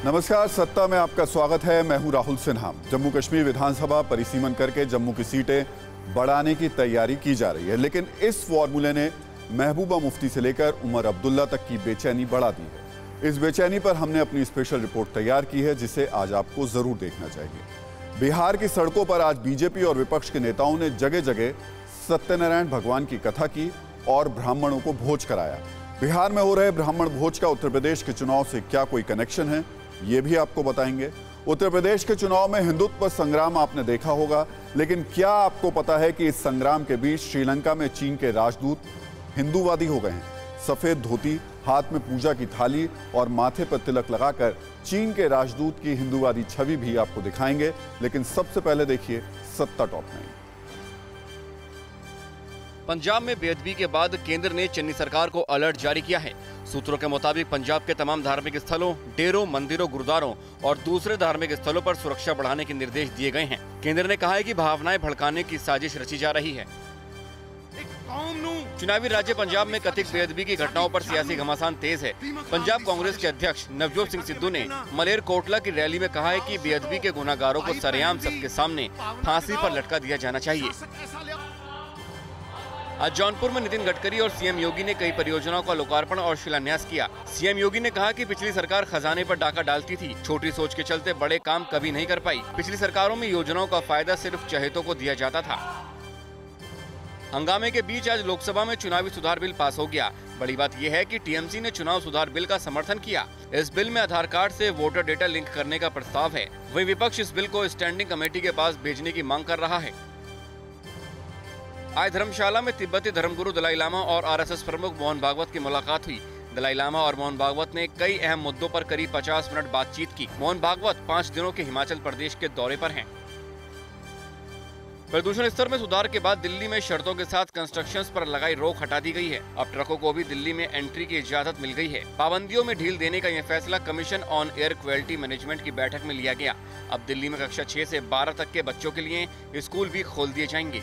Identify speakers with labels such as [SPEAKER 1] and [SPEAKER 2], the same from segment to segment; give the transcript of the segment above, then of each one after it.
[SPEAKER 1] नमस्कार, सत्ता में आपका स्वागत है। मैं हूं राहुल सिन्हा। जम्मू कश्मीर विधानसभा परिसीमन करके जम्मू की सीटें बढ़ाने की तैयारी की जा रही है, लेकिन इस फॉर्मूले ने महबूबा मुफ्ती से लेकर उमर अब्दुल्ला तक की बेचैनी बढ़ा दी है। इस बेचैनी पर हमने अपनी स्पेशल रिपोर्ट तैयार की है, जिसे आज आपको जरूर देखना चाहिए। बिहार की सड़कों पर आज बीजेपी और विपक्ष के नेताओं ने जगह जगह सत्यनारायण भगवान की कथा की और ब्राह्मणों को भोज कराया। बिहार में हो रहे ब्राह्मण भोज का उत्तर प्रदेश के चुनाव से क्या कोई कनेक्शन है, ये भी आपको बताएंगे। उत्तर प्रदेश के चुनाव में हिंदुत्व संग्राम आपने देखा होगा, लेकिन क्या आपको पता है कि इस संग्राम के बीच श्रीलंका में चीन के राजदूत हिंदूवादी हो गए हैं। सफेद धोती, हाथ में पूजा की थाली और माथे पर तिलक लगाकर चीन के राजदूत की हिंदूवादी छवि भी आपको दिखाएंगे, लेकिन सबसे पहले देखिए सत्ता टॉप 9।
[SPEAKER 2] पंजाब में बेअदबी के बाद केंद्र ने चन्नी सरकार को अलर्ट जारी किया है। सूत्रों के मुताबिक पंजाब के तमाम धार्मिक स्थलों, डेरों, मंदिरों, गुरुद्वारों और दूसरे धार्मिक स्थलों पर सुरक्षा बढ़ाने के निर्देश दिए गए हैं। केंद्र ने कहा है कि भावनाएं भड़काने की साजिश रची जा रही है। चुनावी राज्य पंजाब में कथित बेअदबी की घटनाओं पर सियासी घमासान तेज है। पंजाब कांग्रेस के अध्यक्ष नवजोत सिंह सिद्धू ने मलेरकोटला की रैली में कहा है कि बेअदबी के गुनाहगारों को सरेआम सबके सामने फांसी पर लटका दिया जाना चाहिए। आज जौनपुर में नितिन गडकरी और सीएम योगी ने कई परियोजनाओं का लोकार्पण और शिलान्यास किया। सीएम योगी ने कहा कि पिछली सरकार खजाने पर डाका डालती थी, छोटी सोच के चलते बड़े काम कभी नहीं कर पाई। पिछली सरकारों में योजनाओं का फायदा सिर्फ चहेतों को दिया जाता था। हंगामे के बीच आज लोकसभा में चुनावी सुधार बिल पास हो गया। बड़ी बात यह है कि टीएमसी ने चुनाव सुधार बिल का समर्थन किया। इस बिल में आधार कार्ड से वोटर डेटा लिंक करने का प्रस्ताव है। वही विपक्ष इस बिल को स्टैंडिंग कमेटी के पास भेजने की मांग कर रहा है। आज धर्मशाला में तिब्बती धर्मगुरु दलाई लामा और आरएसएस प्रमुख मोहन भागवत की मुलाकात हुई। दलाई लामा और मोहन भागवत ने कई अहम मुद्दों पर करीब 50 मिनट बातचीत की। मोहन भागवत 5 दिनों के हिमाचल प्रदेश के दौरे पर हैं। प्रदूषण स्तर में सुधार के बाद दिल्ली में शर्तों के साथ कंस्ट्रक्शंस पर लगाई रोक हटा दी गई है। अब ट्रकों को भी दिल्ली में एंट्री की इजाजत मिल गई है। पाबंदियों में ढील देने का यह फैसला commission on air quality management की बैठक में लिया गया। अब दिल्ली में कक्षा 6 से 12 तक के बच्चों के लिए स्कूल भी खोल दिए जाएंगे।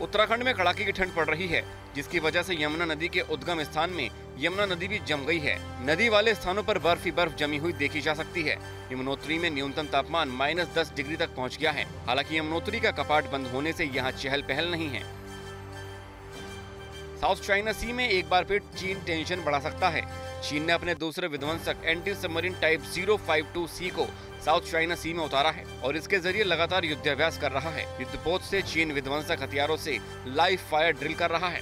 [SPEAKER 2] उत्तराखंड में कड़ाके की ठंड पड़ रही है, जिसकी वजह से यमुना नदी के उद्गम स्थान में यमुना नदी भी जम गई है। नदी वाले स्थानों पर बर्फ ही बर्फ जमी हुई देखी जा सकती है। यमुनोत्री में न्यूनतम तापमान -10 डिग्री तक पहुंच गया है। हालांकि यमुनोत्री का कपाट बंद होने से यहाँ चहल पहल नहीं है। साउथ चाइना सी में एक बार फिर चीन टेंशन बढ़ा सकता है। चीन ने अपने दूसरे विध्वंसक एंटी सबमरीन टाइप 052C को साउथ चाइना सी में उतारा है और इसके जरिए लगातार युद्धाभ्यास कर रहा है। युद्धपोत से चीन विध्वंसक हथियारों से लाइव फायर ड्रिल कर रहा है।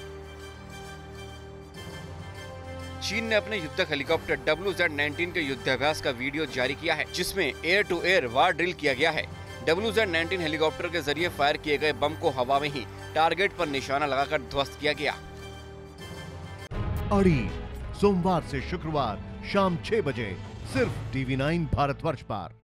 [SPEAKER 2] चीन ने अपने युद्धक हेलीकॉप्टर WZ-19 के युद्धाभ्यास का वीडियो जारी किया है, जिसमें air to air war drill किया गया है। WZ-19 हेलीकॉप्टर के जरिए फायर किए गए बम को हवा में ही टारगेट पर निशाना लगाकर ध्वस्त किया गया।
[SPEAKER 3] अड़ी सोमवार से शुक्रवार शाम 6 बजे सिर्फ TV9 भारतवर्ष पर।